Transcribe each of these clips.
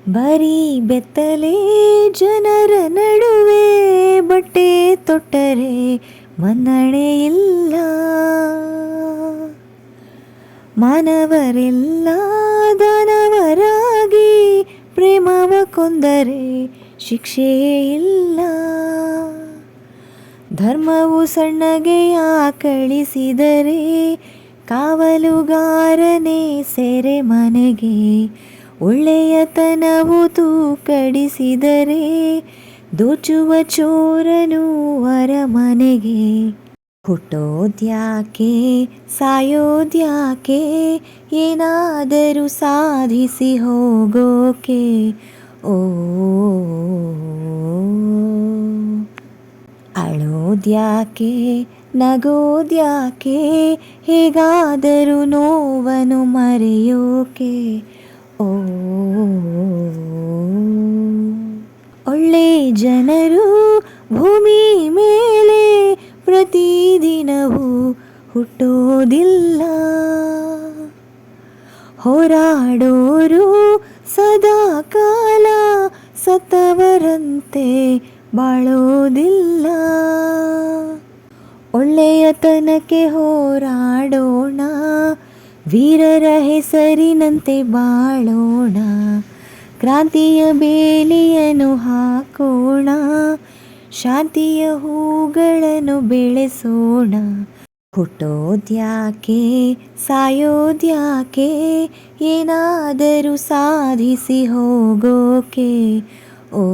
ಬರೀ ಬೆತ್ತಲೆ ಜನರ ನಡುವೆ ಬಟ್ಟೆ ತೊಟ್ಟರೆ ಮನ್ನಣೆ ಇಲ್ಲ. ಮಾನವರೆಲ್ಲ ದಾನವರಾಗಿ ಪ್ರೇಮವ ಕೊಂದರೆ ಶಿಕ್ಷೆಯೇ ಇಲ್ಲ. ಧರ್ಮವು ಸಣ್ಣಗೆಯ ಕಳಿಸಿದರೆ ಕಾವಲುಗಾರನೇ ಸೆರೆ ಮನೆಗೆ. ಒಳ್ಳೆಯತನವು ತೂಕಡಿಸಿದರೆ ದೋಚುವ ಚೋರನು ಅರಮನೆಗೆ. ಹುಟ್ಟೋದ್ಯಾಕೆ ಸಾಯೋದ್ಯಾಕೆ ಏನಾದರೂ ಸಾಧಿಸಿ ಹೋಗೋಕೆ. ಓ ಅಳೋದ್ಯಾಕೆ ನಗೋದ್ಯಾಕೆ ಹೇಗಾದರೂ ನೋವನ್ನು ಮರೆಯೋಕೆ. ಓ ಒಳ್ಳೆ ಜನರು ಭೂಮಿ ಮೇಲೆ ಪ್ರತಿದಿನವೂ ಹುಟ್ಟೋದಿಲ್ಲ. ಹೋರಾಡೋರು ಸದಾ ಕಾಲ ಸತ್ತವರಂತೆ ಬಾಳೋದಿಲ್ಲ. ಒಳ್ಳೆಯತನಕ್ಕೆ ಹೋರಾಡೋಣ, ವೀರರ ಹೆಸರಿನಂತೆ ಬಾಳೋಣ. ಕ್ರಾಂತಿಯ ಬೇಲಿಯನ್ನು ಹಾಕೋಣ, ಶಾಂತಿಯ ಹೂಗಳನ್ನು ಬೆಳೆಸೋಣ. ಹುಟ್ಟೋದ್ಯಾಕೆ ಸಾಯೋದ್ಯಾಕೆ ಏನಾದರೂ ಸಾಧಿಸಿ ಹೋಗೋಕೆ. ಓ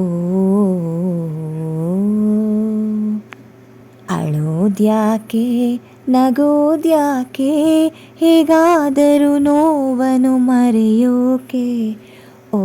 ಅಳೋದ್ಯಾಕೆ ನಗೋದ್ಯಾಕೆ ಹೇಗಾದರೂ ನೋವನ್ನು ಮರೆಯೋಕೆ. ಓ